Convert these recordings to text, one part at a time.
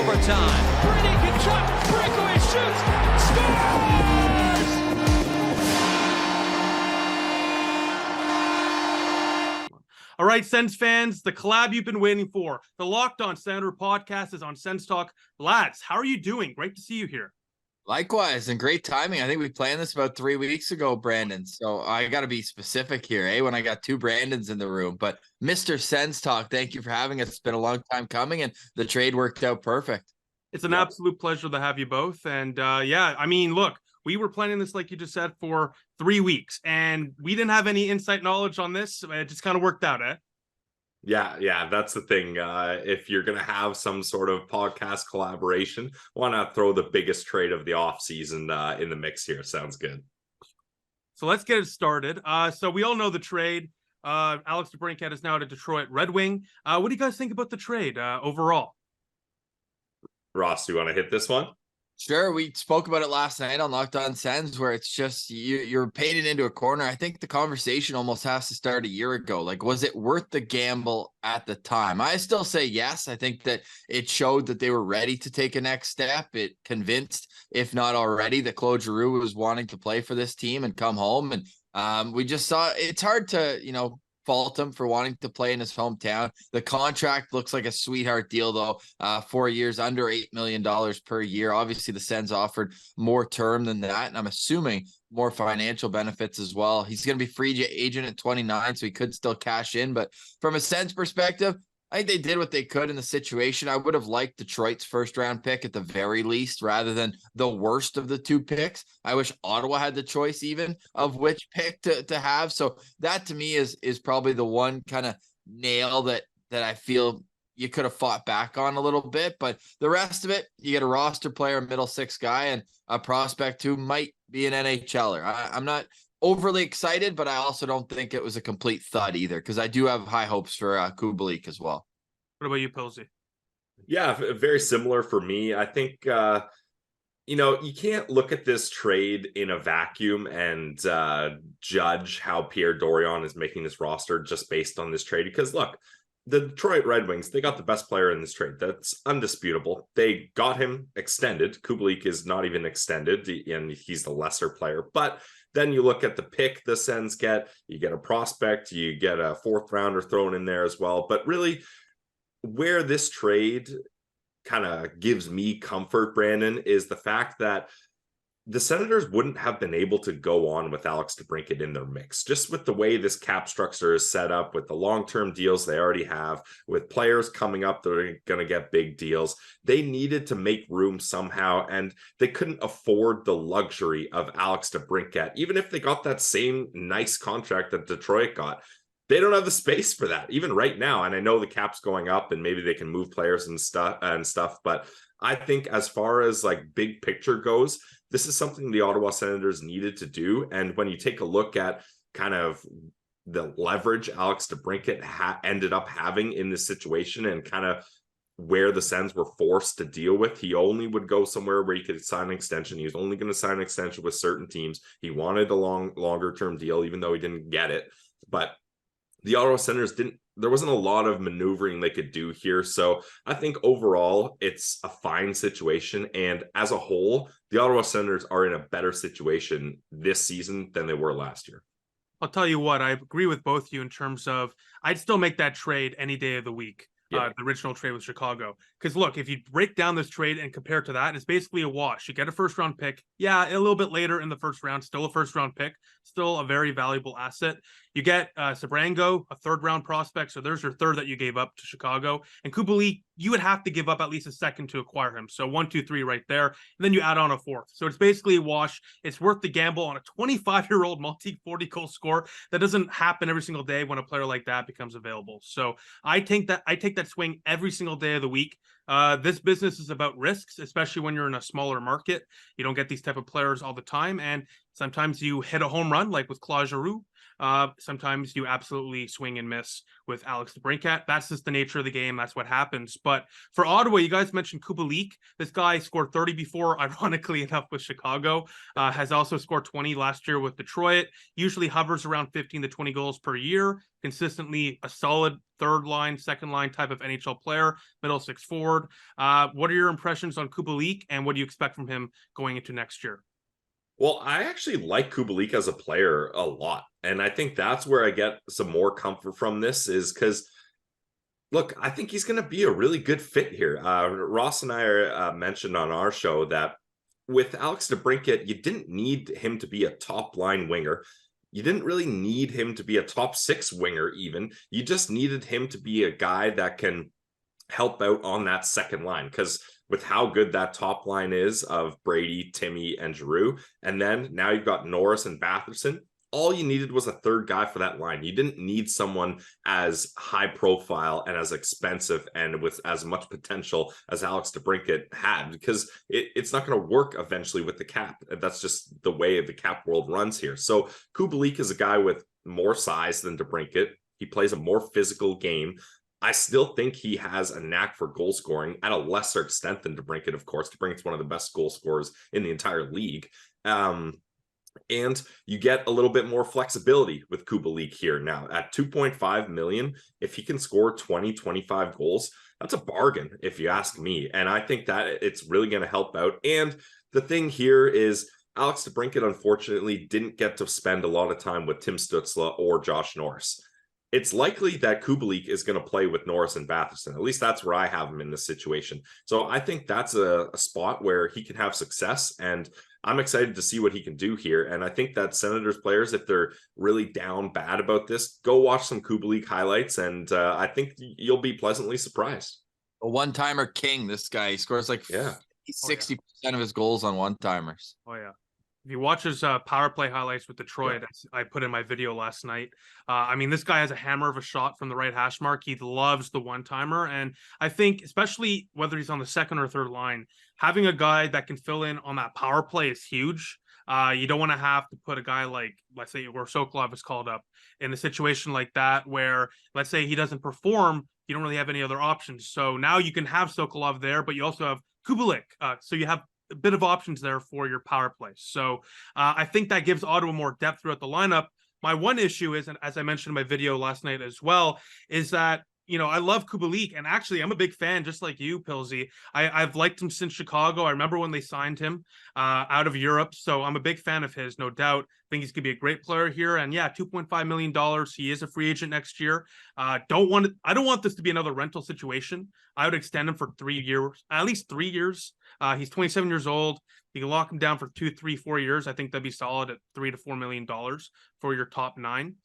overtime. Brady can shot, breakaway shoots, scores! All right, Sens fans, the collab you've been waiting for. The Locked On Senator podcast is on Sens Talk. Lads, how are you doing? Great to see you here. Likewise, and great timing. I think we planned this about 3 weeks ago, Brandon. So I got to be specific here, when I got two Brandons in the room. But Mr. Sens Talk, thank you for having us. It's been a long time coming, and the trade worked out perfect. It's an absolute pleasure to have you both. And look, we were planning this, like you just said, for 3 weeks, and we didn't have any insight knowledge on this. It just kind of worked out, eh? Yeah, that's the thing. If you're going to have some sort of podcast collaboration, why not throw the biggest trade of the offseason in the mix here? Sounds good. So let's get it started. So we all know the trade. Alex DeBrincat is now at a Detroit Red Wing. What do you guys think about the trade overall? Ross, do you want to hit this one? Sure, we spoke about it last night on Locked On Sens, where it's just you're painted into a corner. I think the conversation almost has to start a year ago. Like, was it worth the gamble at the time? I still say yes. I think that it showed that they were ready to take a next step. It convinced, if not already, that Claude Giroux was wanting to play for this team and come home. And we just saw it's hard to, fault him for wanting to play in his hometown. The contract looks like a sweetheart deal, though. 4 years, under $8 million per year. Obviously, the Sens offered more term than that, and I'm assuming more financial benefits as well. He's going to be free agent at 29, so he could still cash in. But from a Sens perspective, I think they did what they could in the situation. I would have liked Detroit's first-round pick at the very least, rather than the worst of the two picks. I wish Ottawa had the choice even of which pick to have. So that to me is probably the one kind of nail that I feel you could have fought back on a little bit. But the rest of it, you get a roster player, a middle six guy, and a prospect who might be an NHLer. I'm not overly excited, but I also don't think it was a complete thud either, because I do have high hopes for Kubalik as well. What about you, Pilsy? Yeah, very similar for me. I think, you can't look at this trade in a vacuum and judge how Pierre Dorion is making this roster just based on this trade. Because look, the Detroit Red Wings, they got the best player in this trade. That's undisputable. They got him extended. Kubalik is not even extended, and he's the lesser player. But then you look at the pick the Sens get, you get a prospect, you get a fourth rounder thrown in there as well. But really, where this trade kind of gives me comfort, Brandon, is the fact that the Senators wouldn't have been able to go on with Alex DeBrincat in their mix, just with the way this cap structure is set up, with the long-term deals they already have, with players coming up that are going to get big deals. They needed to make room somehow, and they couldn't afford the luxury of Alex DeBrincat. Even if they got that same nice contract that Detroit got, they don't have the space for that, even right now. And I know the cap's going up and maybe they can move players and stuff, but I think as far as like big picture goes, this is something the Ottawa Senators needed to do. And when you take a look at kind of the leverage Alex DeBrincat ended up having in this situation and kind of where the Sens were forced to deal with, he only would go somewhere where he could sign an extension. He was only going to sign an extension with certain teams. He wanted a longer term deal, even though he didn't get it. But the Ottawa Senators there wasn't a lot of maneuvering they could do here. So I think overall it's a fine situation. And as a whole, the Ottawa Senators are in a better situation this season than they were last year. I'll tell you what, I agree with both of you in terms of I'd still make that trade any day of the week. The original trade with Chicago. Because look, if you break down this trade and compare it to that, it's basically a wash. You get a first round pick. Yeah, a little bit later in the first round, still a first round pick, still a very valuable asset. You get Sebrango, a third round prospect. So there's your third that you gave up to Chicago. And Kubalik, you would have to give up at least a second to acquire him. So 1, 2, 3 right there. And then you add on a fourth. So it's basically a wash. It's worth the gamble on a 25-year-old multi-40 goal scorer. That doesn't happen every single day when a player like that becomes available. So I take that swing every single day of the week. This business is about risks, especially when you're in a smaller market. You don't get these type of players all the time. And sometimes you hit a home run, like with Claude Giroux. Sometimes you absolutely swing and miss with Alex DeBrincat. That's just the nature of the game. That's what happens. But for Ottawa, you guys mentioned Kubalik. This guy scored 30 before, ironically enough, with Chicago. Has also scored 20 last year with Detroit. Usually hovers around 15 to 20 goals per year. Consistently a solid third line, second line type of NHL player, middle six forward. What are your impressions on Kubalik, and what do you expect from him going into next year? Well, I actually like Kubalik as a player a lot. And I think that's where I get some more comfort from this is because, look, I think he's going to be a really good fit here. Ross and I mentioned on our show that with Alex DeBrincat, you didn't need him to be a top line winger. You didn't really need him to be a top six winger even. You just needed him to be a guy that can help out on that second line, because with how good that top line is of Brady, Timmy, and Giroux, and then now you've got Norris and Batherson, all you needed was a third guy for that line. You didn't need someone as high profile and as expensive and with as much potential as Alex DeBrincat had, because it's not going to work eventually with the cap. That's just the way the cap world runs here. So Kubalik is a guy with more size than DeBrincat. He plays a more physical game. I still think he has a knack for goal scoring at a lesser extent than DeBrincat, of course. DeBrincat's one of the best goal scorers in the entire league. And you get a little bit more flexibility with Kubalik here now at 2.5 million. If he can score 20, 25 goals, that's a bargain, if you ask me. And I think that it's really going to help out. And the thing here is Alex DeBrincat, unfortunately, didn't get to spend a lot of time with Tim Stützle or Josh Norris. It's likely that Kubalik is going to play with Norris and Batherson. At least that's where I have him in this situation. So I think that's a spot where he can have success, and I'm excited to see what he can do here. And I think that Senators players, if they're really down bad about this, go watch some Kubalik highlights, and I think you'll be pleasantly surprised. A one-timer king, this guy. He scores like 60% of his goals on one-timers. Oh, yeah. If you watch his power play highlights with Detroit, I put in my video last night. I mean, this guy has a hammer of a shot from the right hash mark. He loves the one-timer. And I think, especially whether he's on the second or third line, having a guy that can fill in on that power play is huge. You don't want to have to put a guy like, let's say, where Sokolov is called up in a situation like that, where, let's say, he doesn't perform, you don't really have any other options. So now you can have Sokolov there, but you also have Kubalik. So you have a bit of options there for your power play. So I think that gives Ottawa more depth throughout the lineup. My one issue is, and as I mentioned in my video last night as well, is that, you know, I love Kubalik, and actually I'm a big fan, just like you, Pilsy. I've liked him since Chicago. I remember when they signed him out of Europe, so I'm a big fan of his, no doubt. I think he's going to be a great player here, and yeah, $2.5 million. He is a free agent next year. I don't want this to be another rental situation. I would extend him for 3 years, at least 3 years. He's 27 years old. You can lock him down for 2, 3, 4 years. I think that'd be solid at $3 to $4 million for your top 9.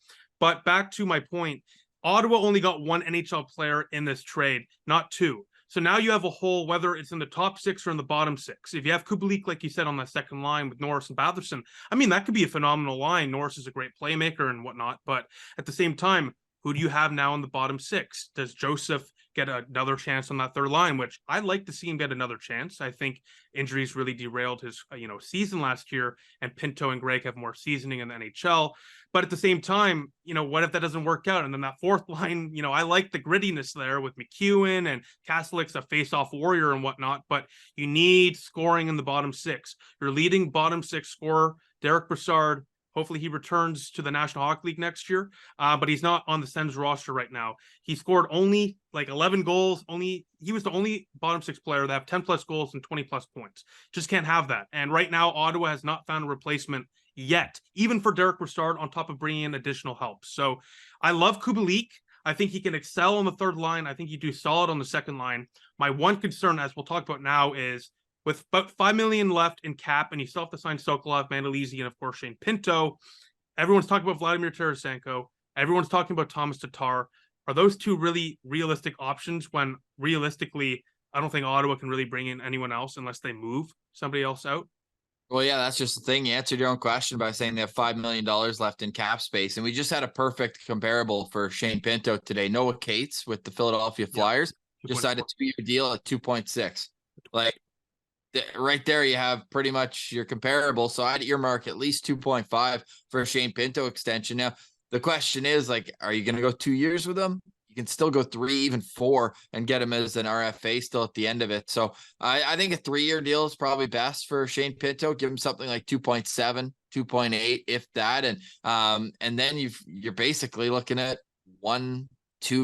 But back to my point, Ottawa only got one NHL player in this trade, not two. So now you have a hole, whether it's in the top 6 or in the bottom 6. If you have Kubalik, like you said, on that second line with Norris and Batherson, I mean, that could be a phenomenal line. Norris is a great playmaker and whatnot. But at the same time, who do you have now in the bottom 6? Does Joseph get another chance on that third line, which I'd like to see him get another chance? I think injuries really derailed his season last year, and Pinto and Gregg have more seasoning in the NHL. But at the same time, what if that doesn't work out? And then that fourth line, I like the grittiness there with McEwen and Kastelik's a face-off warrior and whatnot, but you need scoring in the bottom 6. Your leading bottom 6 scorer, Derek Brassard, hopefully he returns to the National Hockey League next year, but he's not on the Sens roster right now. He scored only like 11 goals. He was the only bottom 6 player that have 10 plus goals and 20 plus points. Just can't have that. And right now, Ottawa has not found a replacement yet, even for Derek Brassard, on top of bringing in additional help. So I love Kubalik. I think he can excel on the third line. I think he do solid on the second line. My one concern, as we'll talk about now, is with about $5 million left in cap, and you still have to sign Sokolov, Mandolese, and of course Shane Pinto. Everyone's talking about Vladimir Tarasenko. Everyone's talking about Tomas Tatar. Are those two really realistic options when realistically, I don't think Ottawa can really bring in anyone else unless they move somebody else out? Well, yeah, that's just the thing. You answered your own question by saying they have $5 million left in cap space. And we just had a perfect comparable for Shane Pinto today. Noah Cates with the Philadelphia Flyers just signed a 2-year deal at 2.6. Like, right there, you have pretty much your comparable. So I'd earmark at least 2.5 for a Shane Pinto extension. Now, The question is, like, are you going to go 2 years with him? You can still go 3, even 4, and get him as an RFA still at the end of it. So I think a 3-year deal is probably best for Shane Pinto. Give him something like 2.7, 2.8, if that. And then you're basically looking at $1-2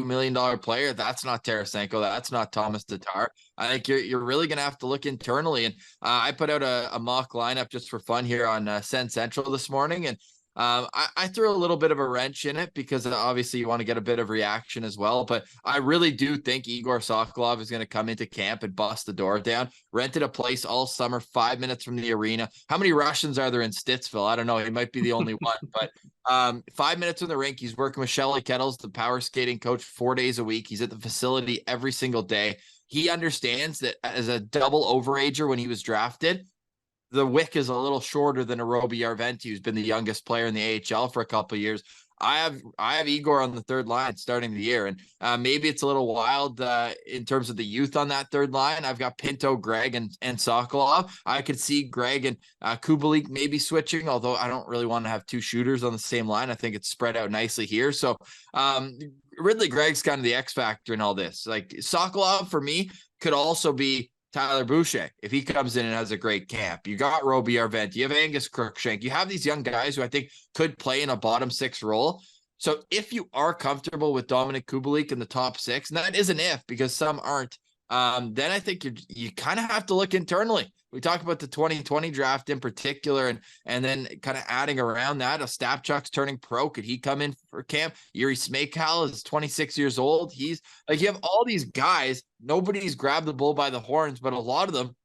million player. That's not Tarasenko. That's not Tomas Tatar. I think you're really going to have to look internally. And I put out a mock lineup just for fun here on Sens Central this morning. And I threw a little bit of a wrench in it because obviously you want to get a bit of reaction as well. But I really do think Igor Sokolov is going to come into camp and bust the door down. Rented a place all summer, 5 minutes from the arena. How many Russians are there in Stittsville? I don't know. He might be the only one. But 5 minutes in the rink. He's working with Shelley Kettles, the power skating coach, 4 days a week. He's at the facility every single day. He understands that as a double overager when he was drafted, the wick is a little shorter than a Roby Yarventi, who's been the youngest player in the AHL for a couple of years. I have Igor on the third line starting the year, and maybe it's a little wild in terms of the youth on that third line. I've got Pinto, Greg, and Sokolov. I could see Greg and Kubalik maybe switching, although I don't really want to have 2 shooters on the same line. I think it's spread out nicely here. So Ridley Gregg's kind of the X factor in all this. Like Sokolov for me could also be Tyler Boucher, if he comes in and has a great camp. You got Roby Yarventi, you have Angus Crookshank, you have these young guys who I think could play in a bottom 6 role. So if you are comfortable with Dominic Kubalik in the top 6, and that is an if because some aren't, then I think you kind of have to look internally. We talk about the 2020 draft in particular, and then kind of adding around that, Ostapchuk's turning pro. Could he come in for camp? Yuri Smejkal is 26 years old. He's like, you have all these guys. Nobody's grabbed the bull by the horns, but a lot of them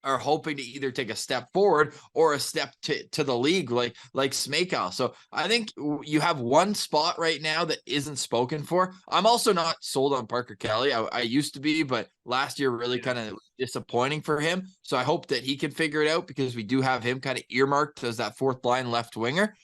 are hoping to either take a step forward or a step to the league, like Smejkal. So I think you have one spot right now that isn't spoken for. I'm also not sold on Parker Kelly. I used to be, but last year really kind of disappointing for him. So I hope that he can figure it out because we do have him kind of earmarked as that 4th line left winger.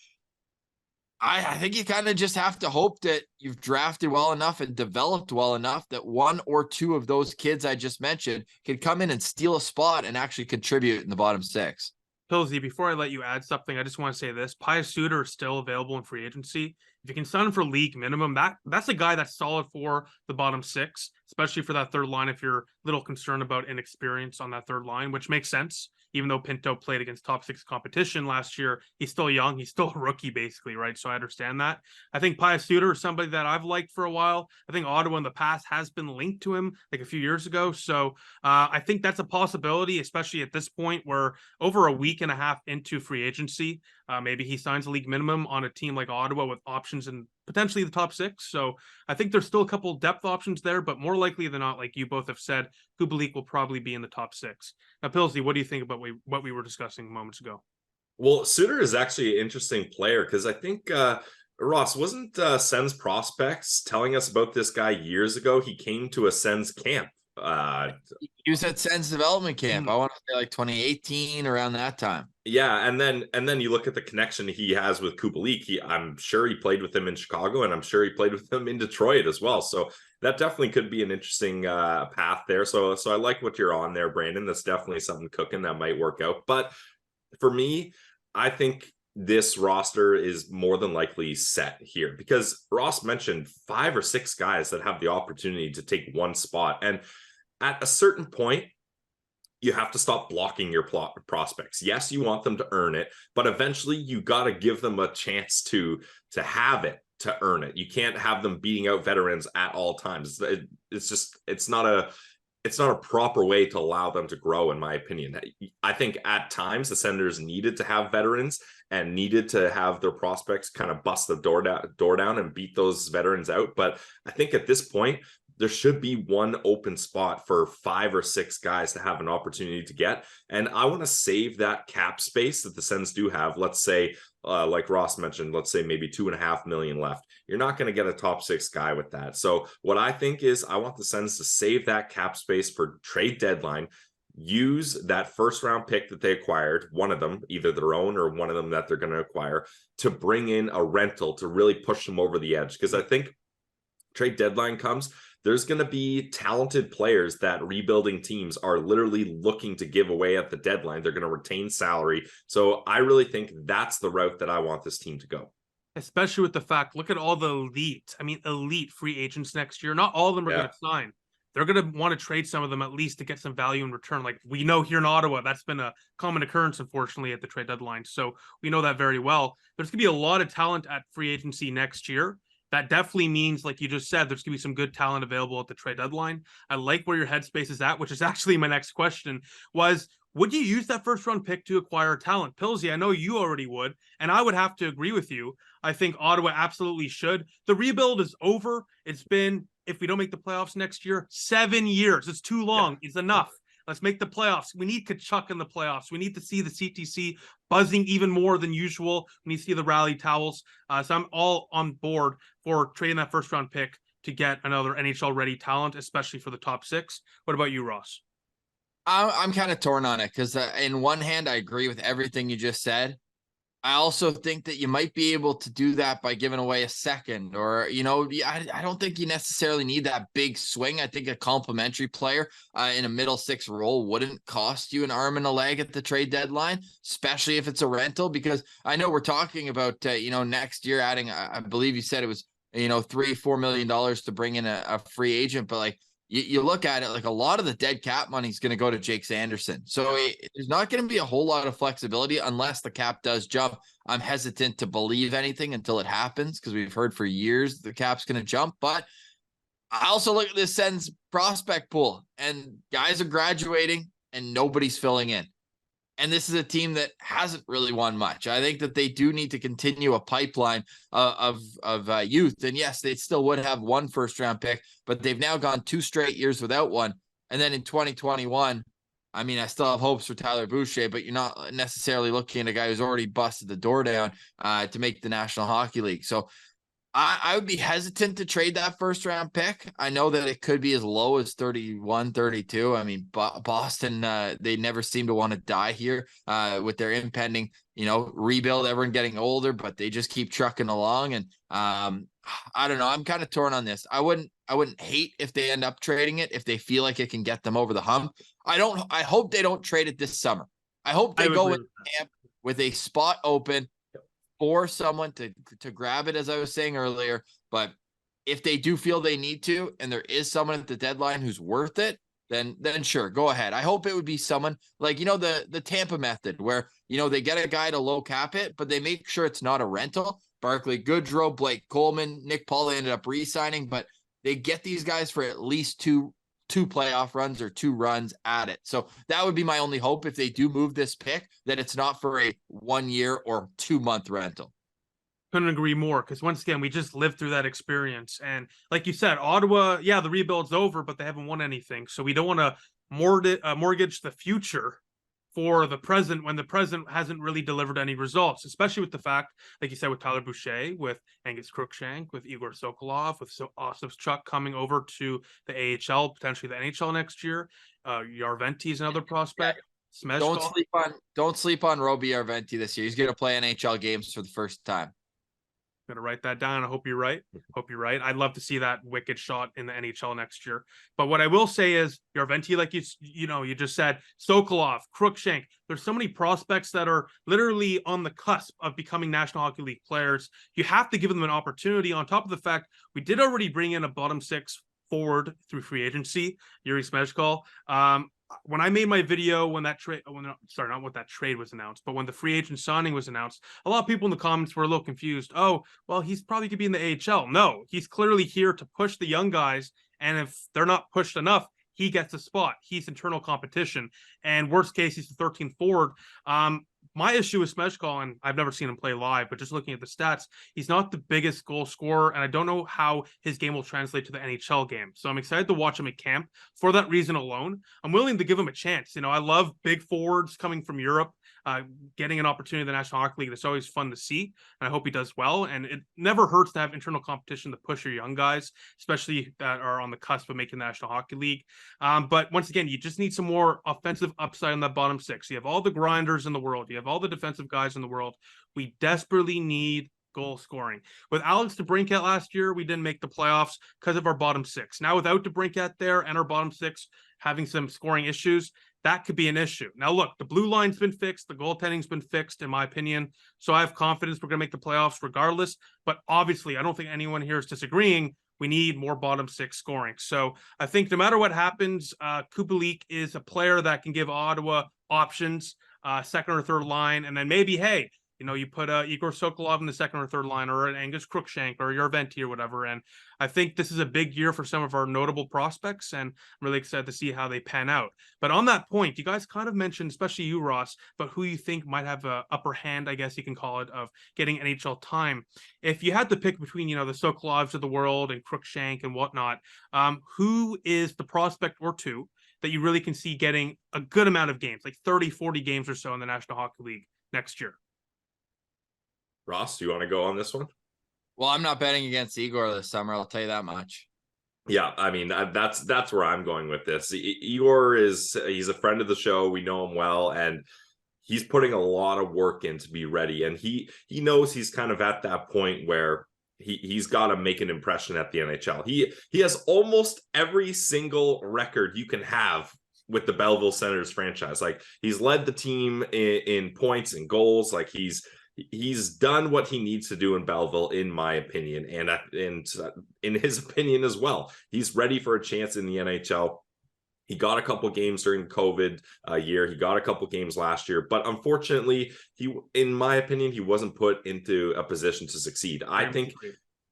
I think you kind of just have to hope that you've drafted well enough and developed well enough that 1 or 2 of those kids I just mentioned can come in and steal a spot and actually contribute in the bottom 6. Pilsy, before I let you add something, I just want to say this. Pius Suter is still available in free agency. If you can sign him for league minimum, that's a guy that's solid for the bottom 6, especially for that third line if you're a little concerned about inexperience on that third line, which makes sense. Even though Pinto played against top 6 competition last year, he's still young. He's still a rookie, basically, right? So I understand that. I think Pius Suter is somebody that I've liked for a while. I think Ottawa in the past has been linked to him like a few years ago. So I think that's a possibility, especially at this point where over a week and a half into free agency, maybe he signs a league minimum on a team like Ottawa with options in potentially the top 6. So I think there's still a couple depth options there, but more likely than not, like you both have said, Kubalik will probably be in the top 6. Now, Pilsy, what do you think about what we were discussing moments ago? Well, Suter is actually an interesting player because I think Ross, wasn't Sens prospects telling us about this guy years ago? He came to a Sens camp. He was at Sens development camp. I want to say like 2018, around that time. Yeah, and then you look at the connection he has with Kubalik. I'm sure he played with him in Chicago, and I'm sure he played with him in Detroit as well. So that definitely could be an interesting path there. So I like what you're on there, Brandon. That's definitely something cooking that might work out. But for me, I think this roster is more than likely set here because Ross mentioned 5 or 6 guys that have the opportunity to take one spot. And at a certain point, you have to stop blocking your prospects. Yes, you want them to earn it, but eventually you got to give them a chance to have it, to earn it. You can't have them beating out veterans at all times. It's not a proper way to allow them to grow, in my opinion. I think at times the Senators needed to have veterans and needed to have their prospects kind of bust the door down and beat those veterans out. But I think at this point, there should be one open spot for 5 or 6 guys to have an opportunity to get. And I want to save that cap space that the Sens do have. Let's say, like Ross mentioned, let's say maybe $2.5 million left. You're not going to get a top 6 guy with that. So what I think is I want the Sens to save that cap space for trade deadline, use that first round pick that they acquired, one of them, either their own or one of them that they're going to acquire, to bring in a rental to really push them over the edge. Because I think trade deadline comes, there's going to be talented players that rebuilding teams are literally looking to give away at the deadline. They're going to retain salary. So I really think that's the route that I want this team to go. especially with the fact, look at all the elite free agents next year. Not all of them are going to sign. They're going to want to trade some of them at least to get some value in return. Like we know here in Ottawa, that's been a common occurrence, unfortunately, at the trade deadline. So we know that very well. There's going to be a lot of talent at free agency next year. That definitely means, like you just said, there's going to be some good talent available at the trade deadline. I like where your headspace is at, which is actually my next question was, would you use that first round pick to acquire talent? Pilsy, I know you already would, and I would have to agree with you. I think Ottawa absolutely should. The rebuild is over. It's been, if we don't make the playoffs next year, 7 years. It's too long. It's enough. Let's make the playoffs. We need Kachuk in the playoffs. We need to see the CTC buzzing even more than usual. We need to see the rally towels. So I'm all on board for trading that first round pick to get another NHL ready talent, especially for the top 6. What about you, Ross? I'm kind of torn on it because in one hand, I agree with everything you just said. I also think that you might be able to do that by giving away a second, or, I don't think you necessarily need that big swing. I think a complimentary player in a middle 6 role wouldn't cost you an arm and a leg at the trade deadline, especially if it's a rental, because I know we're talking about, next year adding, I believe you said it was, $3-4 million to bring in a free agent, but like, you look at it, like a lot of the dead cap money is going to go to Jake Sanderson. So there's not going to be a whole lot of flexibility unless the cap does jump. I'm hesitant to believe anything until it happens because we've heard for years the cap's going to jump. But I also look at this Sens prospect pool, and guys are graduating and nobody's filling in. And this is a team that hasn't really won much. I think that they do need to continue a pipeline of youth. And yes, they still would have 1 first-round pick, but they've now gone 2 straight years without one. And then in 2021, I mean, I still have hopes for Tyler Boucher, but you're not necessarily looking at a guy who's already busted the door down to make the National Hockey League. So I would be hesitant to trade that first round pick. I know that it could be as low as 31, 32. I mean, Boston, they never seem to want to die here with their impending, rebuild, everyone getting older, but they just keep trucking along. And I don't know. I'm kind of torn on this. I wouldn't hate if they end up trading it if they feel like it can get them over the hump. I hope they don't trade it this summer. I hope they go in camp with a spot open for someone to grab it, as I was saying earlier. But if they do feel they need to, and there is someone at the deadline who's worth it, then sure, go ahead. I hope it would be someone like, the Tampa method where, they get a guy to low cap it, but they make sure it's not a rental. Barclay Goodrow, Blake Coleman, Nick Paul ended up re-signing, but they get these guys for at least two playoff runs or 2 runs at it. So that would be my only hope if they do move this pick, that it's not for a 1 year or 2 month rental. Couldn't agree more, because once again, we just lived through that experience. And like you said, Ottawa, yeah, the rebuild's over, but they haven't won anything. So we don't want to mortgage the future for the present when the present hasn't really delivered any results, especially with the fact, like you said, with Tyler Boucher, with Angus Crookshank, with Igor Sokolov, with Osipchuk coming over to the AHL, potentially the NHL next year. Yarventi is another prospect. Yeah. Don't sleep on Roby Yarventi this year. He's going to play NHL games for the first time. I'm going to write that down. I hope you're right. I'd love to see that wicked shot in the NHL next year. But what I will say is Yarventi, like you just said, Sokolov, Crookshank, there's so many prospects that are literally on the cusp of becoming National Hockey League players. You have to give them an opportunity, on top of the fact we did already bring in a bottom 6 forward through free agency, Yuri Smejkal. When I made my video when that trade, not when that trade was announced, but when the free agent signing was announced, a lot of people in the comments were a little confused. Oh, well, he's probably going to be in the AHL. No, he's clearly here to push the young guys. And if they're not pushed enough, he gets a spot. He's internal competition. And worst case, he's the 13th forward. My issue with Smejkal, and I've never seen him play live, but just looking at the stats, he's not the biggest goal scorer, and I don't know how his game will translate to the NHL game. So I'm excited to watch him at camp for that reason alone. I'm willing to give him a chance. I love big forwards coming from Europe, getting an opportunity in the National Hockey League. That's always fun to see, and I hope he does well. And it never hurts to have internal competition to push your young guys, especially that are on the cusp of making the National Hockey League. But once again, you just need some more offensive upside in that bottom 6. You have all the grinders in the world. You have all the defensive guys in the world. We desperately need goal scoring. With Alex DeBrincat last year, we didn't make the playoffs because of our bottom 6. Now without DeBrincat there and our bottom 6 having some scoring issues, that could be an issue. Now, look, the blue line's been fixed. The goaltending's been fixed, in my opinion. So I have confidence we're going to make the playoffs regardless. But obviously, I don't think anyone here is disagreeing. We need more bottom six scoring. So I think no matter what happens, Kubalik is a player that can give Ottawa options, second or third line. And then maybe, hey, you put Igor Sokolov in the second or third line, or an Angus Crookshank or your Venti or whatever. And I think this is a big year for some of our notable prospects, and I'm really excited to see how they pan out. But on that point, you guys kind of mentioned, especially you, Ross, but who you think might have an upper hand, I guess you can call it, of getting NHL time. If you had to pick between, the Sokolovs of the world and Crookshank and whatnot, who is the prospect or two that you really can see getting a good amount of games, like 30, 40 games or so in the National Hockey League next year? Ross, do you want to go on this one? Well, I'm not betting against Igor this summer. I'll tell you that much. Yeah, I mean, that's where I'm going with this. Igor he's a friend of the show. We know him well, and he's putting a lot of work in to be ready. And he knows he's kind of at that point where he's got to make an impression at the NHL. He has almost every single record you can have with the Belleville Senators franchise. Like, he's led the team in points and goals. Like, he's done what he needs to do in Belleville, in my opinion, and in his opinion as well. He's ready for a chance in the NHL. He got a couple games during the COVID year. He got a couple games last year, but unfortunately, in my opinion, he wasn't put into a position to succeed. I think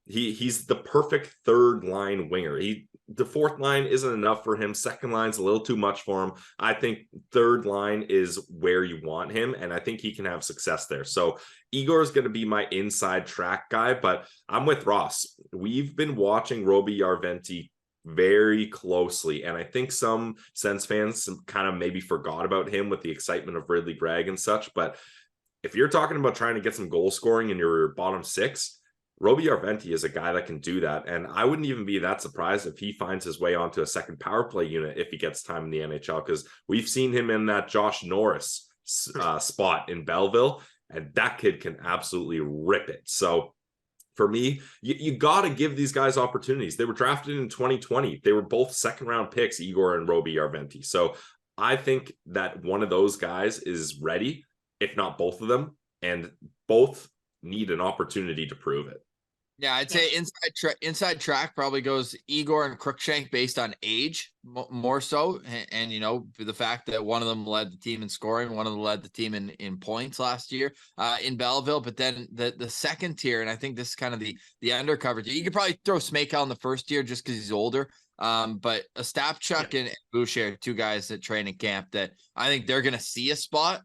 he's the perfect third line winger. The fourth line isn't enough for him. Second line's a little too much for him. I think third line is where you want him, and I think he can have success there. So Igor is going to be my inside track guy, but I'm with Ross. We've been watching Roby Järventie very closely, and I think some Sens fans kind of maybe forgot about him with the excitement of Ridley Gregg and such. But if you're talking about trying to get some goal scoring in your bottom six, Roby Järventie is a guy that can do that, and I wouldn't even be that surprised if he finds his way onto a second power play unit if he gets time in the NHL, because we've seen him in that Josh Norris spot in Belleville, and that kid can absolutely rip it. So for me, you got to give these guys opportunities. They were drafted in 2020. They were both second-round picks, Igor and Roby Järventie. So I think that one of those guys is ready, if not both of them, and both need an opportunity to prove it. Yeah, I'd say inside track probably goes Igor and Crookshank based on age more so. And, the fact that one of them led the team in scoring, one of them led the team in points last year in Belleville. But then the second tier, and I think this is kind of the undercover tier. You could probably throw Smakal in the first tier just because he's older. But Ostapchuk and Boucher are two guys at training camp that I think they're going to see a spot.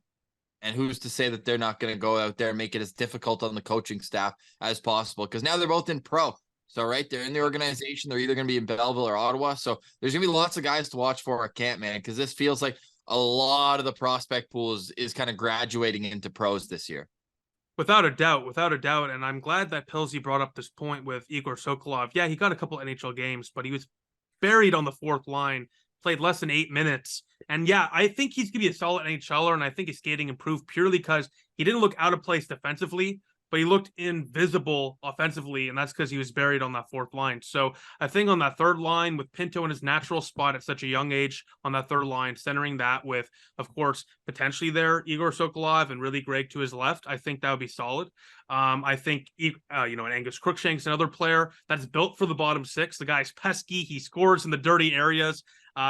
And who's to say that they're not going to go out there and make it as difficult on the coaching staff as possible? Because now they're both in pro. So, right, they're in the organization. They're either going to be in Belleville or Ottawa. So there's going to be lots of guys to watch for at camp, man, because this feels like a lot of the prospect pool is kind of graduating into pros this year. Without a doubt. And I'm glad that Pilsy brought up this point with Igor Sokolov. Yeah, he got a couple NHL games, but he was buried on the fourth line, played less than 8 minutes. And yeah, I think he's going to be a solid NHLer, and I think his skating improved purely because he didn't look out of place defensively, but he looked invisible offensively, and that's because he was buried on that fourth line. So I think on that third line, with Pinto in his natural spot at such a young age on that third line, centering that with, of course, potentially there, Igor Sokolov and really Gregg to his left, I think that would be solid. I think, an Angus Crookshank's another player that's built for the bottom six. The guy's pesky. He scores in the dirty areas.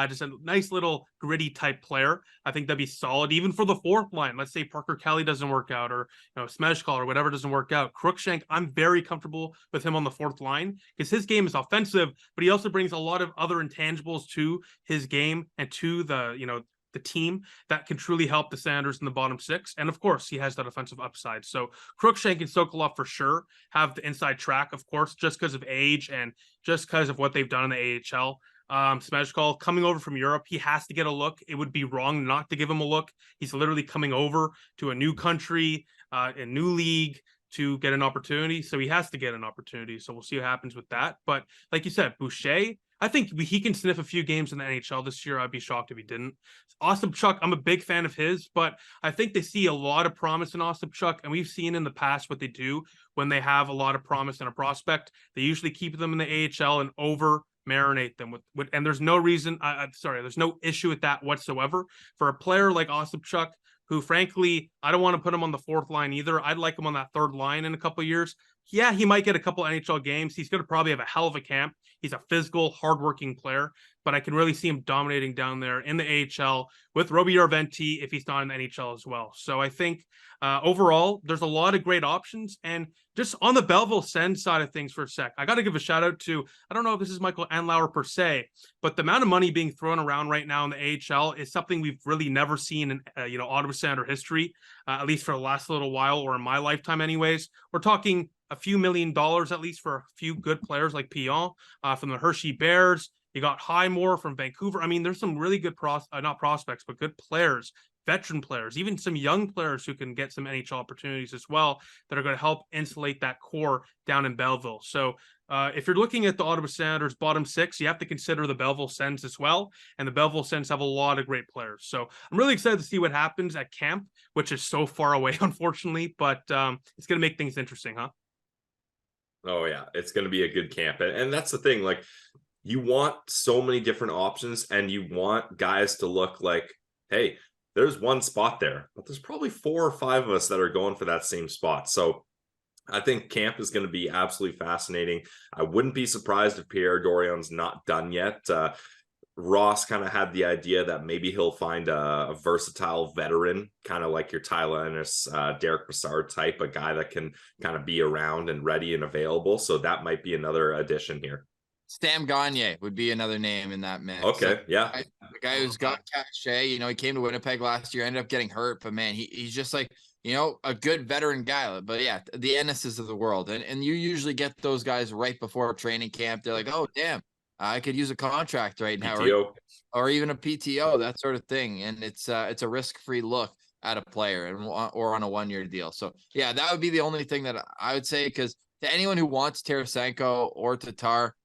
Just a nice little gritty type player. I think that'd be solid even for the fourth line. Let's say Parker Kelly doesn't work out, or Smeshkal or whatever doesn't work out. Crookshank, I'm very comfortable with him on the fourth line because his game is offensive, but he also brings a lot of other intangibles to his game and to the team that can truly help the Senators in the bottom six. And of course, he has that offensive upside. So Crookshank and Sokolov for sure have the inside track, of course, just because of age and just because of what they've done in the AHL. Smeshkal coming over from Europe, he has to get a look. It would be wrong not to give him a look. He's literally coming over to a new country, a new league to get an opportunity. So he has to get an opportunity. So we'll see what happens with that. But like you said, Boucher, I think he can sniff a few games in the NHL this year. I'd be shocked if he didn't. Ostapchuk, I'm a big fan of his, but I think they see a lot of promise in Ostapchuk, and we've seen in the past what they do when they have a lot of promise in a prospect. They usually keep them in the AHL and over marinate them with and there's no reason. There's no issue with that whatsoever for a player like Osipchuk, who frankly I don't want to put him on the fourth line either. I'd like him on that third line in a couple of years. Yeah, he might get a couple NHL games. He's going to probably have a hell of a camp. He's a physical, hardworking player, but I can really see him dominating down there in the AHL with Roby Järventie if he's not in the NHL as well. So I think overall, there's a lot of great options. And just on the Belleville Sens side of things for a sec, I got to give a shout out to, I don't know if this is Michael Andlauer per se, but the amount of money being thrown around right now in the AHL is something we've really never seen in Ottawa Senator history, at least for the last little while, or in my lifetime anyways. We're talking a few $1 million at least for a few good players like Pion from the Hershey Bears. You got Highmore from Vancouver. I mean, there's some really good not prospects, but good players, veteran players, even some young players who can get some NHL opportunities as well that are going to help insulate that core down in Belleville. So if you're looking at the Ottawa Senators bottom six, you have to consider the Belleville Sens as well. And the Belleville Sens have a lot of great players. So I'm really excited to see what happens at camp, which is so far away, unfortunately, but it's going to make things interesting, huh? Oh yeah, it's going to be a good camp. And that's the thing, like, you want so many different options and you want guys to look like, hey, there's one spot there, but there's probably 4 or 5 of us that are going for that same spot. So I think camp is going to be absolutely fascinating. I wouldn't be surprised if Pierre Dorion's not done yet. Ross kind of had the idea that maybe he'll find a versatile veteran, kind of like your Tyler Ennis, Derek Brassard type, a guy that can kind of be around and ready and available. So that might be another addition here. Stam Gagne would be another name in that mix. Okay, yeah. The guy who's got cachet, he came to Winnipeg last year, ended up getting hurt, but man, he's just like, a good veteran guy. But yeah, the Ennises of the world. And you usually get those guys right before training camp. They're like, oh, damn, I could use a contract right now. Or even a PTO, that sort of thing. And it's a risk-free look at a player or on a 1-year deal. So yeah, that would be the only thing that I would say, because to anyone who wants Tarasenko or Tatar,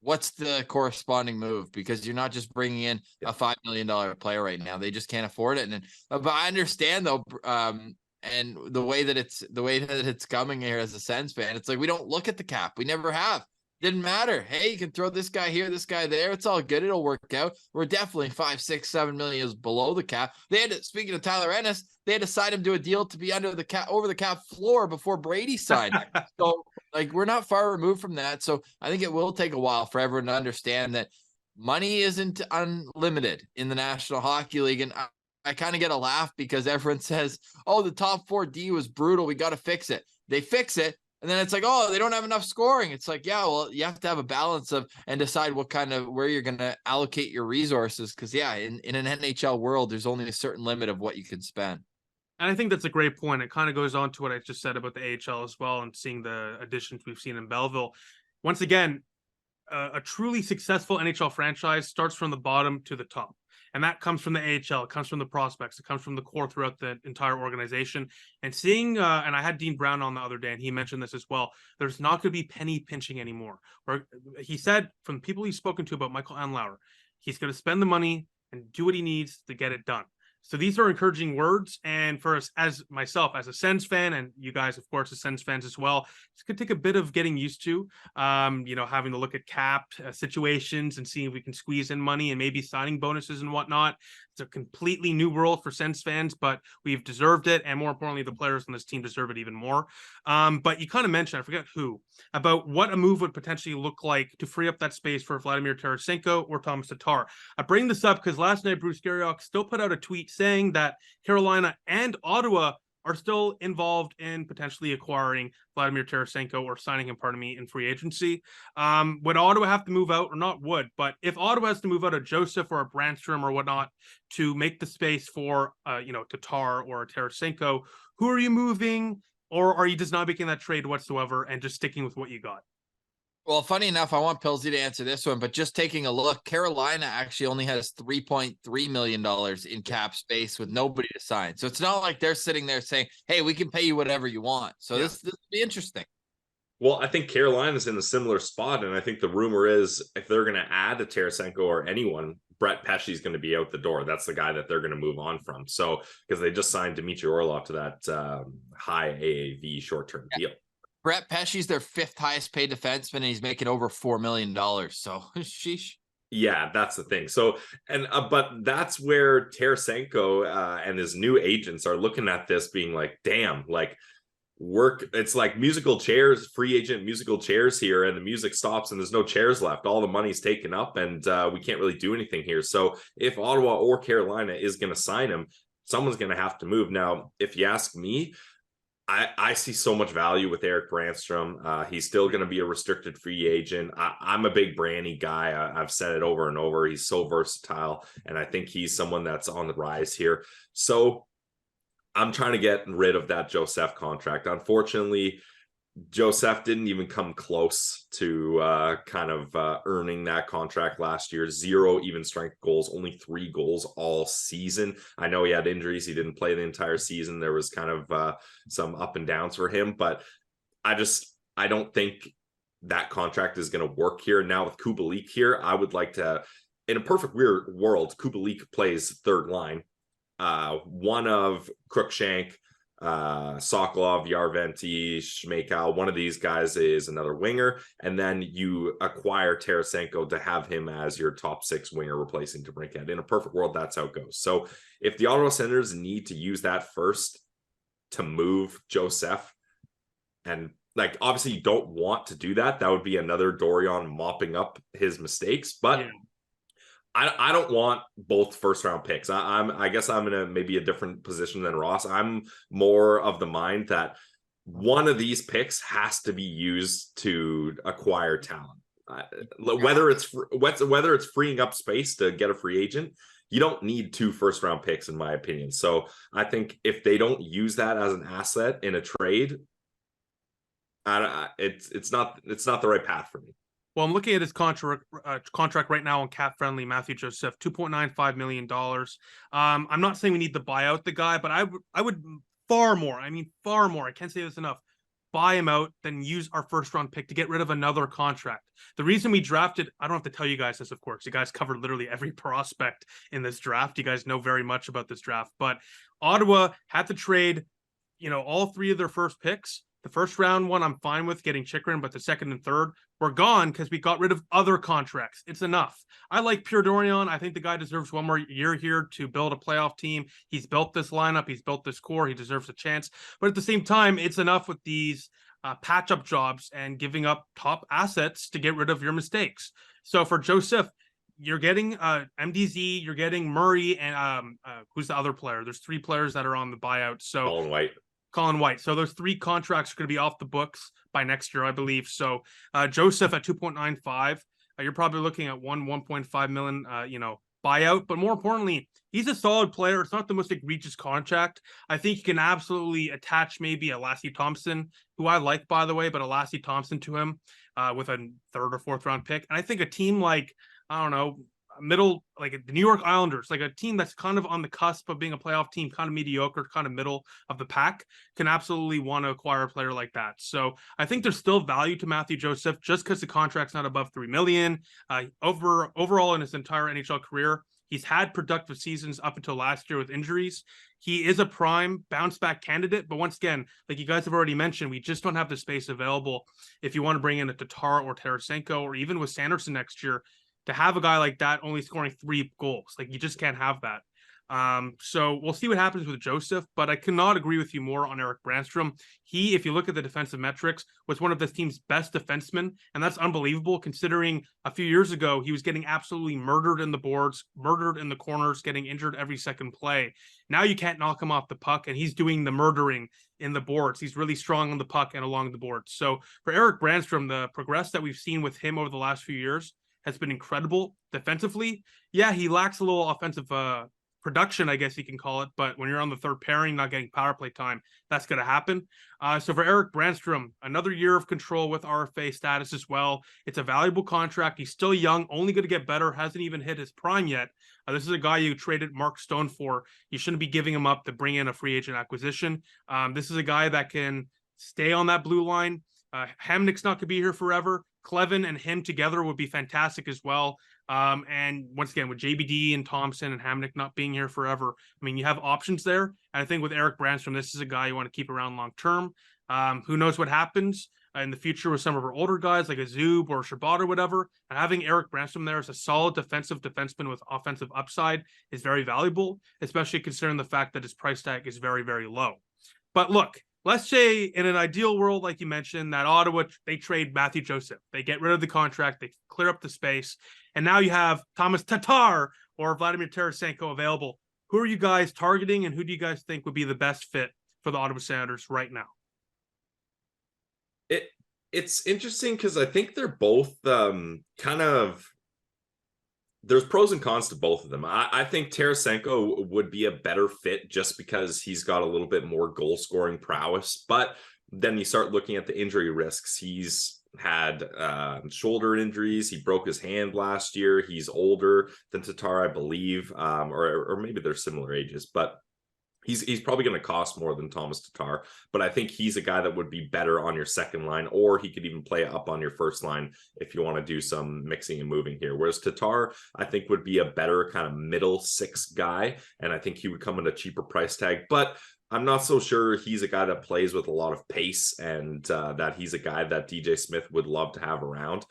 what's the corresponding move? Because you're not just bringing in a $5 million player right now. They just can't afford it. And but I understand though, and the way that it's coming here as a Sens fan, it's like we don't look at the cap. We never have. Didn't matter. Hey, you can throw this guy here, this guy there. It's all good. It'll work out. We're definitely 5, 6, 7 million is below the cap. They had to, speaking of Tyler Ennis, they had to sign him to a deal to be over the cap floor before Brady signed. So like, we're not far removed from that. So I think it will take a while for everyone to understand that money isn't unlimited in the National Hockey League. And I kind of get a laugh because everyone says, oh, the top 4D was brutal. We got to fix it. They fix it. And then it's like, oh, they don't have enough scoring. It's like, yeah, well, you have to have a balance of and decide where you're going to allocate your resources. Because, yeah, in an NHL world, there's only a certain limit of what you can spend. And I think that's a great point. It kind of goes on to what I just said about the AHL as well, and seeing the additions we've seen in Belleville. Once again, a truly successful NHL franchise starts from the bottom to the top. And that comes from the AHL, it comes from the prospects, it comes from the core throughout the entire organization. And seeing, and I had Dean Brown on the other day, and he mentioned this as well, there's not going to be penny pinching anymore. Or he said, from the people he's spoken to about Michael Andlauer, he's going to spend the money and do what he needs to get it done. So these are encouraging words. And for us, as myself, as a Sens fan, and you guys, of course, as Sens fans as well, it's going to take a bit of getting used to, having to look at cap situations and seeing if we can squeeze in money and maybe signing bonuses and whatnot. It's a completely new world for Sens fans, but we've deserved it. And more importantly, the players on this team deserve it even more. But you kind of mentioned, I forget who, about what a move would potentially look like to free up that space for Vladimir Tarasenko or Tomas Tatar. I bring this up because last night, Bruce Garriock still put out a tweet saying that Carolina and Ottawa are still involved in potentially acquiring Vladimir Tarasenko or signing him, in free agency. Would Ottawa have to move out, or not would, but if Ottawa has to move out a Joseph or a Brandstrom or whatnot to make the space for, Tatar or a Tarasenko, who are you moving, or are you just not making that trade whatsoever and just sticking with what you got? Well, funny enough, I want Pilsy to answer this one, but just taking a look, Carolina actually only has $3.3 million in cap space with nobody to sign. So it's not like they're sitting there saying, hey, we can pay you whatever you want. So this will be interesting. Well, I think Carolina's in a similar spot, and I think the rumor is if they're going to add a Tarasenko or anyone, Brett Pesce's going to be out the door. That's the guy that they're going to move on from. So because they just signed Dmitry Orlov to that high AAV short-term deal. Brett Pesce's their 5th highest paid defenseman, and he's making over $4 million. So, sheesh. Yeah, that's the thing. So, and but that's where Tarasenko and his new agents are looking at this, being like, damn, like it's like musical chairs, free agent musical chairs here, and the music stops and there's no chairs left. All the money's taken up, and we can't really do anything here. So if Ottawa or Carolina is going to sign him, someone's going to have to move. Now, if you ask me, I see so much value with Erik Brannstrom. He's still going to be a restricted free agent. I'm a big Branny guy. I've said it over and over. He's so versatile, and I think he's someone that's on the rise here. So I'm trying to get rid of that Joseph contract. Unfortunately, Joseph didn't even come close to earning that contract last year. 0 even strength goals, only 3 goals all season. I know he had injuries. He didn't play the entire season. There was kind of some up and downs for him, but I don't think that contract is going to work here. Now with Kubalik here, I would like to, in a perfect weird world, Kubalik plays third line. One of Cruikshank, Sokolov, Yarventi, Schmeichel, one of these guys is another winger, and then you acquire Tarasenko to have him as your top 6 winger replacing DeBrincat. In a perfect world, that's how it goes. So if the Ottawa Senators need to use that first to move Joseph, and like obviously you don't want to do that, that would be another Dorion mopping up his mistakes, but yeah. I don't want both first round picks. I guess I'm in maybe a different position than Ross. I'm more of the mind that one of these picks has to be used to acquire talent. Whether it's freeing up space to get a free agent, you don't need 2 first round picks, in my opinion. So I think if they don't use that as an asset in a trade, it's not the right path for me. Well, I'm looking at his contract right now on Cap Friendly. Matthew Joseph, $2.95 million. I'm not saying we need to buy out the guy, but I would far more. I can't say this enough. Buy him out than use our first round pick to get rid of another contract. The reason we drafted, I don't have to tell you guys this, of course. You guys covered literally every prospect in this draft. You guys know very much about this draft, but Ottawa had to trade, all 3 of their first picks. The first round one, I'm fine with getting Chychrun, but the second and third were gone because we got rid of other contracts. It's enough. I like Pierre Dorion. I think the guy deserves one more year here to build a playoff team. He's built this lineup. He's built this core. He deserves a chance. But at the same time, it's enough with these patch-up jobs and giving up top assets to get rid of your mistakes. So for Joseph, you're getting MDZ, you're getting Murray, and who's the other player? There's 3 players that are on the buyout. So Colin White. So those 3 contracts are going to be off the books by next year, I believe. So Joseph at 2.95, you're probably looking at 1.5 million, buyout. But more importantly, he's a solid player. It's not the most egregious contract. I think you can absolutely attach maybe a Lassie Thompson, who I like, by the way, but a Lassie Thompson to him with a 3rd or 4th round pick. And I think a team like, I don't know, middle, like the New York Islanders, like a team that's kind of on the cusp of being a playoff team, kind of mediocre, kind of middle of the pack, can absolutely want to acquire a player like that. So I think there's still value to Matthew Joseph just because the contract's not above $3 million. Overall in his entire NHL career, he's had productive seasons up until last year with injuries. He is a prime bounce back candidate, but once again, like you guys have already mentioned, we just don't have the space available if you want to bring in a Tatar or Tarasenko, or even with Sanderson next year, to have a guy like that only scoring 3 goals. Like, you just can't have that. So we'll see what happens with Joseph, but I cannot agree with you more on Erik Brannstrom. He, if you look at the defensive metrics, was one of this team's best defensemen, and that's unbelievable considering a few years ago he was getting absolutely murdered in the boards, murdered in the corners, getting injured every second play. Now you can't knock him off the puck, and he's doing the murdering in the boards. He's really strong on the puck and along the boards. So for Erik Brannstrom, the progress that we've seen with him over the last few years has been incredible defensively. Yeah, he lacks a little offensive production, I guess you can call it, but when you're on the 3rd pairing, not getting power play time, that's going to happen. So for Erik Brannstrom, another year of control with RFA status as well. It's a valuable contract. He's still young, only going to get better, hasn't even hit his prime yet. This is a guy you traded Mark Stone for. You shouldn't be giving him up to bring in a free agent acquisition. This is a guy that can stay on that blue line. Hamnick's not going to be here forever. Clevin and him together would be fantastic as well. And once again, with JBD and Thompson and Hamnick not being here forever, I mean, you have options there. And I think with Erik Brannstrom, this is a guy you want to keep around long term. Who knows what happens? in the future with some of our older guys like a Zub or Shabbat or whatever. And having Eric Branstrom there as a solid defensive defenseman with offensive upside is very valuable, especially considering the fact that his price tag is very, very low. But look, let's say in an ideal world, like you mentioned, that Ottawa, they trade Matthew Joseph. They get rid of the contract. They clear up the space. And now you have Tomas Tatar or Vladimir Tarasenko available. Who are you guys targeting, and who do you guys think would be the best fit for the Ottawa Senators right now? It's interesting because I think they're both kind of, there's pros and cons to both of them. I think Tarasenko would be a better fit just because he's got a little bit more goal scoring prowess. But then you start looking at the injury risks. He's had shoulder injuries. He broke his hand last year. He's older than Tatar, I believe, or maybe they're similar ages, but he's probably going to cost more than Tomas Tatar. But I think he's a guy that would be better on your second line, or he could even play up on your first line if you want to do some mixing and moving here. Whereas Tatar, I think, would be a better kind of middle six guy, and I think he would come at a cheaper price tag. But I'm not so sure he's a guy that plays with a lot of pace, and that he's a guy that DJ Smith would love to have around.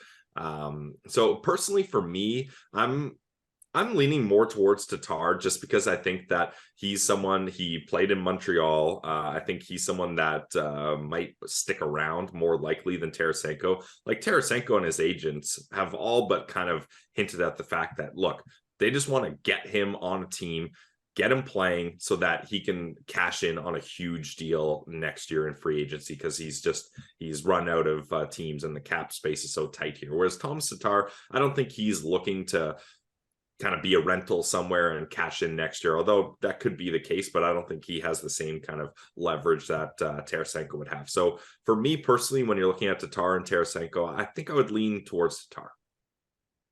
So personally, for me, I'm leaning more towards Tatar just because I think that he's someone, he played in Montreal. I think he's someone that might stick around more likely than Tarasenko. Like Tarasenko and his agents have all but kind of hinted at the fact that, look, they just want to get him on a team, get him playing so that he can cash in on a huge deal next year in free agency, because he's run out of teams and the cap space is so tight here. Whereas Tomas Tatar, I don't think he's looking to kind of be a rental somewhere and cash in next year, although that could be the case, but I don't think he has the same kind of leverage that Tarasenko would have. So for me personally, when you're looking at Tatar and Tarasenko, I think I would lean towards Tatar.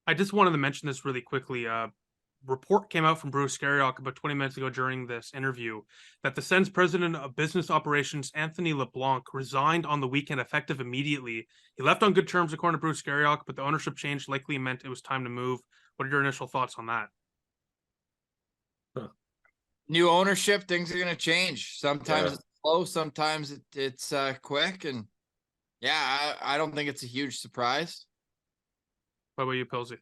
I just wanted to mention this really quickly. Report came out from Bruce Scarioc about 20 minutes ago during this interview that the Sens president of business operations, Anthony LeBlanc, resigned on the weekend effective immediately. He left on good terms, according to Bruce Scarioc, but the ownership change likely meant it was time to move. What are your initial thoughts on that? New ownership, things are going to change. Sometimes it's slow, sometimes it's quick, and yeah, I don't think it's a huge surprise. What about you, Pilsy?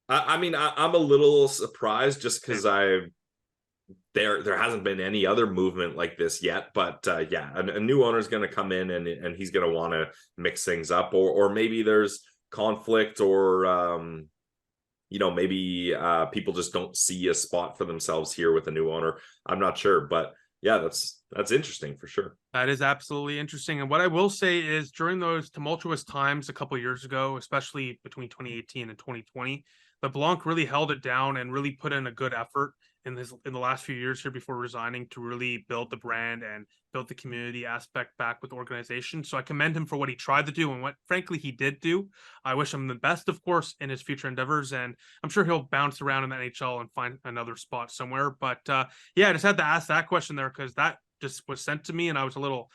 I mean, I'm a little surprised just because there hasn't been any other movement like this yet. But yeah, a new owner is going to come in and he's going to want to mix things up, or maybe there's conflict, or maybe people just don't see a spot for themselves here with a new owner. I'm not sure, but yeah, that's interesting for sure. That is absolutely interesting. And what I will say is, during those tumultuous times a couple of years ago, especially between 2018 and 2020, LeBlanc really held it down and really put in a good effort in the last few years here before resigning to really build the brand and build the community aspect back with the organization. So I commend him for what he tried to do and what, frankly, he did do. I wish him the best, of course, in his future endeavors, and I'm sure he'll bounce around in the NHL and find another spot somewhere. But yeah, I just had to ask that question there because that just was sent to me, and I was a little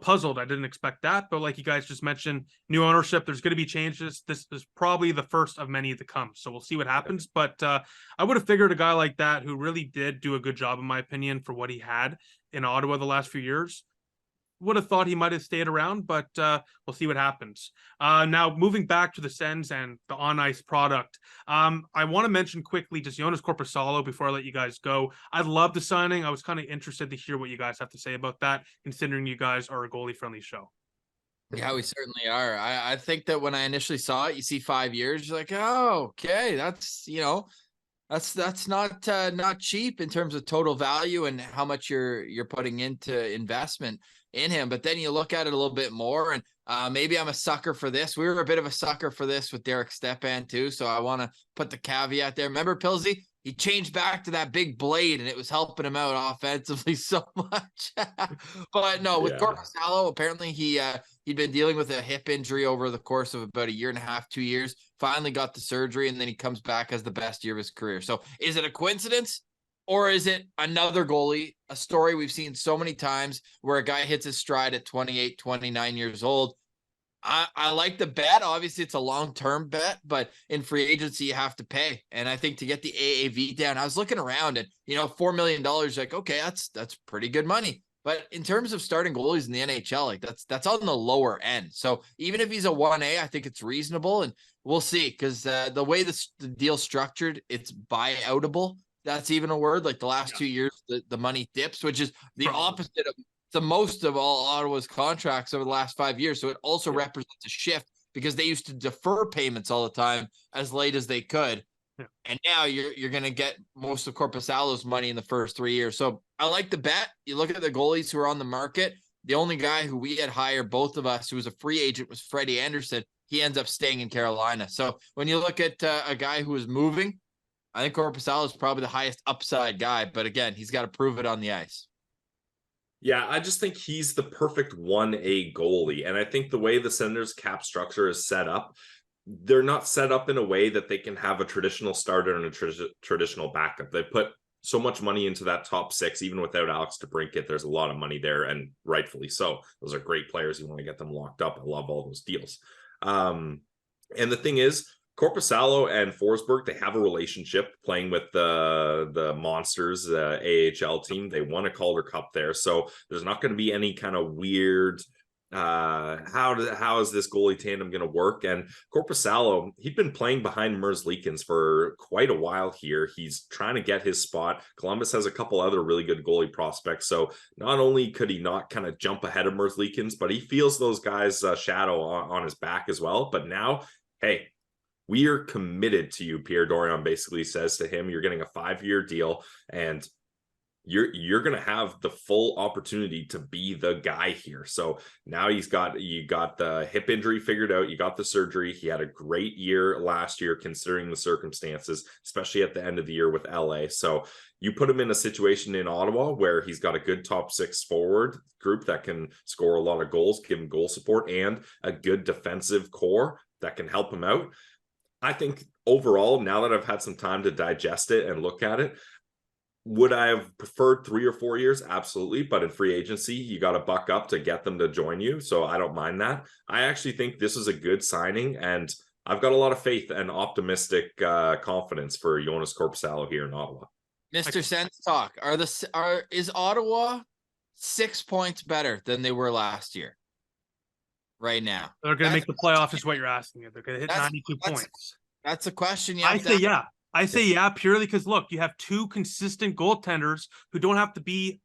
puzzled. I didn't expect that, but like you guys just mentioned, new ownership, there's going to be changes. This is probably the first of many to come, so we'll see what happens. But I would have figured a guy like that, who really did do a good job, in my opinion, for what he had in Ottawa the last few years, would have thought he might have stayed around, but we'll see what happens. Now, moving back to the Sens and the on-ice product, I want to mention quickly just Joonas Korpisalo before I let you guys go. I love the signing. I was kind of interested to hear what you guys have to say about that, considering you guys are a goalie-friendly show. Yeah, we certainly are. I think that when I initially saw it, you see 5 years, you're like, oh, okay, that's not cheap in terms of total value and how much you're putting into investment in him. But then you look at it a little bit more, and maybe I'm a sucker for this. We were a bit of a sucker for this with Derek Stepan too, so I want to put the caveat there. Remember, Pilsy, he changed back to that big blade, and it was helping him out offensively so much. But no, with Korpisalo, apparently he'd been dealing with a hip injury over the course of about 1.5 years, 2 years. Finally got the surgery, and then he comes back as the best year of his career. So is it a coincidence? Or is it another goalie, a story we've seen so many times where a guy hits his stride at 28, 29 years old? I like the bet. Obviously, it's a long-term bet, but in free agency, you have to pay. And I think to get the AAV down, I was looking around and, $4 million, like, okay, that's pretty good money. But in terms of starting goalies in the NHL, like that's on the lower end. So even if he's a 1A, I think it's reasonable, and we'll see, because the way the deal's structured, it's buyoutable. That's even a word. Like the last 2 years, the money dips, which is the opposite of the most of all Ottawa's contracts over the last 5 years. So it also represents a shift, because they used to defer payments all the time as late as they could. Yeah. And now you're going to get most of Korpisalo's money in the first 3 years. So I like the bet. You look at the goalies who are on the market. The only guy who we had hired, both of us, who was a free agent, was Freddie Anderson. He ends up staying in Carolina. So when you look at a guy who is moving, I think Korpisalo is probably the highest upside guy. But again, he's got to prove it on the ice. Yeah, I just think he's the perfect 1A goalie. And I think the way the Senators cap structure is set up, they're not set up in a way that they can have a traditional starter and a traditional backup. They put so much money into that top six, even without Alex DeBrincat. There's a lot of money there, and rightfully so. Those are great players. You want to get them locked up. I love all those deals. And the thing is, Korpisalo and Forsberg, they have a relationship playing with the Monsters AHL team. They won a Calder Cup there. So there's not going to be any kind of weird how is this goalie tandem going to work? And Korpisalo, he'd been playing behind Merzlikins for quite a while here. He's trying to get his spot. Columbus has a couple other really good goalie prospects. So not only could he not kind of jump ahead of Merzlikins, but he feels those guys' shadow on his back as well. But now, hey, we are committed to you, Pierre Dorion basically says to him. You're getting a 5-year deal, and you're going to have the full opportunity to be the guy here. So now you got the hip injury figured out. You got the surgery. He had a great year last year, considering the circumstances, especially at the end of the year with LA. So you put him in a situation in Ottawa where he's got a good top six forward group that can score a lot of goals, give him goal support, and a good defensive core that can help him out. I think overall, now that I've had some time to digest it and look at it, would I have preferred 3 or 4 years? Absolutely. But in free agency, you got to buck up to get them to join you. So I don't mind that. I actually think this is a good signing, and I've got a lot of faith and optimistic confidence for Joonas Korpisalo here in Ottawa. Mr. Sens talk. Is Ottawa 6 points better than they were last year? Right now. They're going to make the playoffs is what you're asking. They're going to hit 92 points. That's a question. I say yeah, purely because, look, you have two consistent goaltenders who don't have to be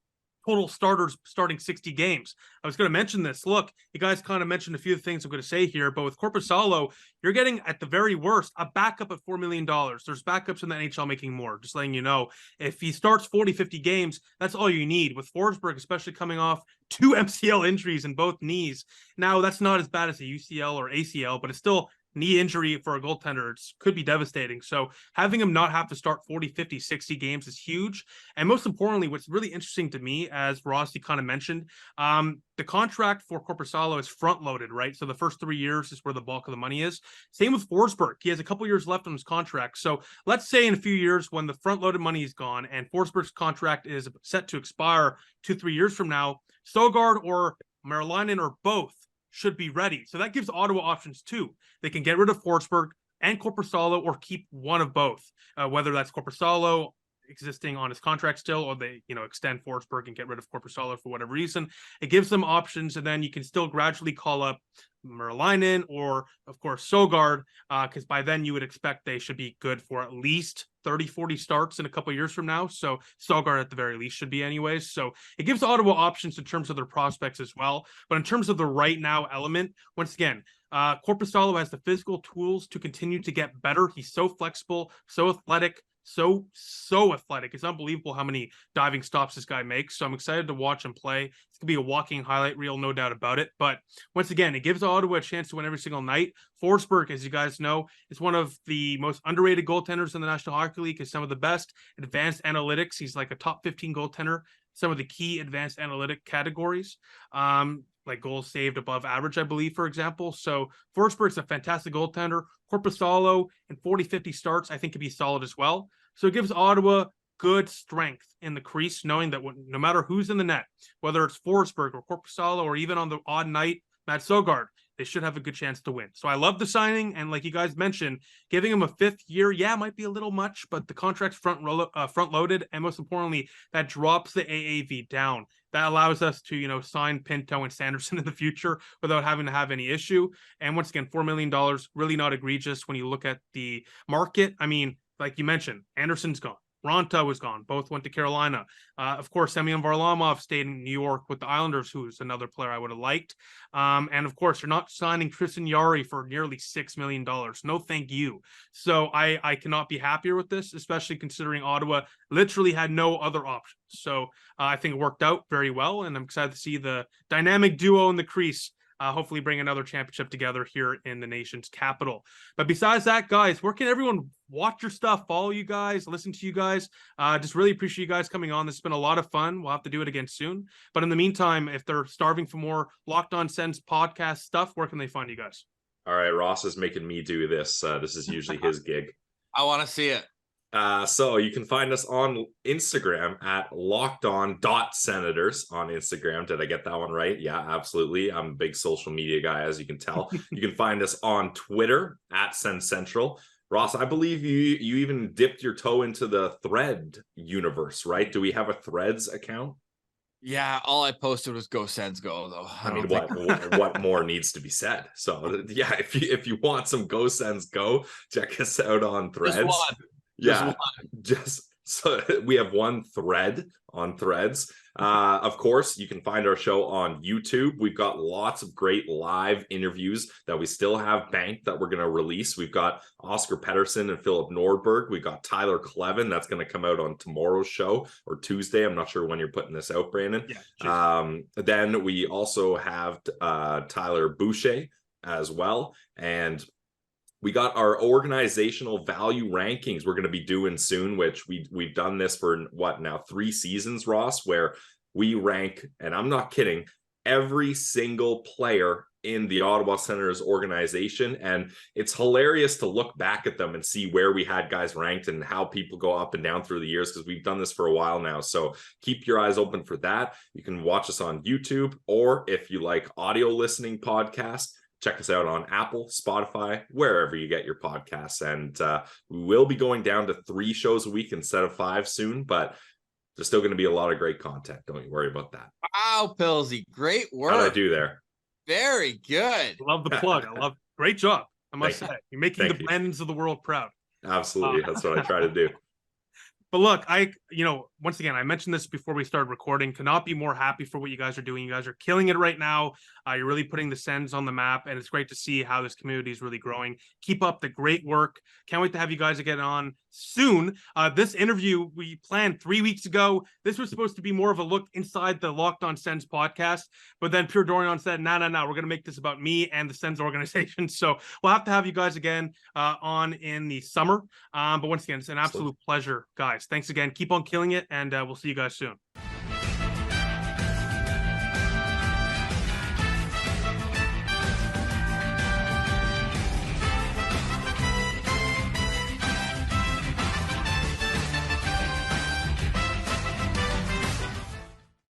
total starters starting 60 games. I was going to mention this. Look, you guys kind of mentioned a few things I'm going to say here, but with Korpisalo, you're getting, at the very worst, a backup at $4 million. There's backups in the NHL making more, just letting you know. If he starts 40, 50 games, that's all you need. With Forsberg, especially coming off 2 MCL injuries in both knees. Now, that's not as bad as a UCL or ACL, but it's still knee injury for a goaltender. It could be devastating. So having him not have to start 40, 50, 60 games is huge. And most importantly, what's really interesting to me, as Rossi kind of mentioned, the contract for Korpisalo is front loaded, right? So the first 3 years is where the bulk of the money is. Same with Forsberg. He has a couple years left on his contract. So let's say in a few years when the front loaded money is gone and Forsberg's contract is set to expire 2-3 years from now, Sogard or Merlainen or both should be ready. So that gives Ottawa options too. They can get rid of Forsberg and Korpisalo, or keep one of both, whether that's Korpisalo existing on his contract still, or they extend Forsberg and get rid of Korpisalo for whatever reason. It gives them options, and then you can still gradually call up Merlainen or, of course, Sogard, because by then you would expect they should be good for at least 30-40 starts in a couple of years from now. So Sogard at the very least should be anyways. So it gives Ottawa options in terms of their prospects as well. But in terms of the right now element, once again, Korpisalo has the physical tools to continue to get better. He's so flexible, so athletic, so athletic. It's unbelievable how many diving stops this guy makes. So I'm excited to watch him play. It's gonna be a walking highlight reel, no doubt about it. But once again, it gives Ottawa a chance to win every single night. Forsberg, as you guys know, is one of the most underrated goaltenders in the National Hockey League. Is some of the best advanced analytics. He's like a top 15 goaltender. Some of the key advanced analytic categories, like goals saved above average, I believe, for example. So Forsberg's a fantastic goaltender. Korpisalo in 40-50 starts, I think, could be solid as well. So it gives Ottawa good strength in the crease, knowing that no matter who's in the net, whether it's Forsberg or Korpisalo or even on the odd night, Matt Sogard, they should have a good chance to win. So I love the signing, and like you guys mentioned, giving him a 5th year, might be a little much, but the contract's front loaded, and most importantly, that drops the AAV down. That allows us to, sign Pinto and Sanderson in the future without having to have any issue. And once again, $4 million, really not egregious when you look at the market. I mean, like you mentioned, Anderson's gone. Ronta was gone. Both went to Carolina. Of course, Semyon Varlamov stayed in New York with the Islanders, who's another player I would have liked. And of course, you're not signing Tristan Jarry for nearly $6 million. No, thank you. So I cannot be happier with this, especially considering Ottawa literally had no other options. So I think it worked out very well, and I'm excited to see the dynamic duo in the crease hopefully bring another championship together here in the nation's capital. But besides that, guys, where can everyone watch your stuff, follow you guys, listen to you guys? Just really appreciate you guys coming on. This has been a lot of fun. We'll have to do it again soon. But in the meantime, if they're starving for more Locked On Sens podcast stuff, where can they find you guys? All right, Ross is making me do this. This is usually his gig. I want to see it. So you can find us on Instagram at lockedon.senators on Instagram. Did I get that one right? Yeah, absolutely. I'm a big social media guy, as you can tell. You can find us on Twitter at Sens Central. Ross, I believe you even dipped your toe into the Thread universe, right? Do we have a Threads account? Yeah, all I posted was "Go Sens Go," though. I mean, what more needs to be said? So yeah, if you want some Go Sens Go, check us out on Threads. Just so we have one thread on Threads. Of course, you can find our show on YouTube. We've got lots of great live interviews that we still have banked that we're going to release. We've got Oscar Pettersson and Philip Nordberg. We've got Tyler Clevin. That's going to come out on tomorrow's show or Tuesday. I'm not sure when you're putting this out, Brandon. Yeah, then we also have Tyler Boucher as well. And we got our organizational value rankings we're going to be doing soon, which we've done this for 3 seasons, Ross, where we rank, and I'm not kidding, every single player in the Ottawa Senators organization. And it's hilarious to look back at them and see where we had guys ranked and how people go up and down through the years, because we've done this for a while now. So keep your eyes open for that. You can watch us on YouTube, or if you like audio listening podcasts, check us out on Apple, Spotify, wherever you get your podcasts. And we will be going down to 3 shows a week instead of 5 soon, but there's still going to be a lot of great content. Don't you worry about that. Wow, Pilsy, great work. How did I do there? Very good. Love the plug. Great job. I must say, you're making the you. Brandons of the world proud. Absolutely. That's what I try to do. But look, once again, I mentioned this before we started recording, cannot be more happy for what you guys are doing. You guys are killing it right now. You're really putting the Sens on the map, and it's great to see how this community is really growing. Keep up the great work. Can't wait to have you guys get on soon. This interview we planned 3 weeks ago. This was supposed to be more of a look inside the Locked On Sens podcast, but then Pierre Dorion said, no, we're going to make this about me and the Sens organization. So we'll have to have you guys again on in the summer. But once again, it's an absolute pleasure, guys. Thanks again. Keep on killing it, and we'll see you guys soon.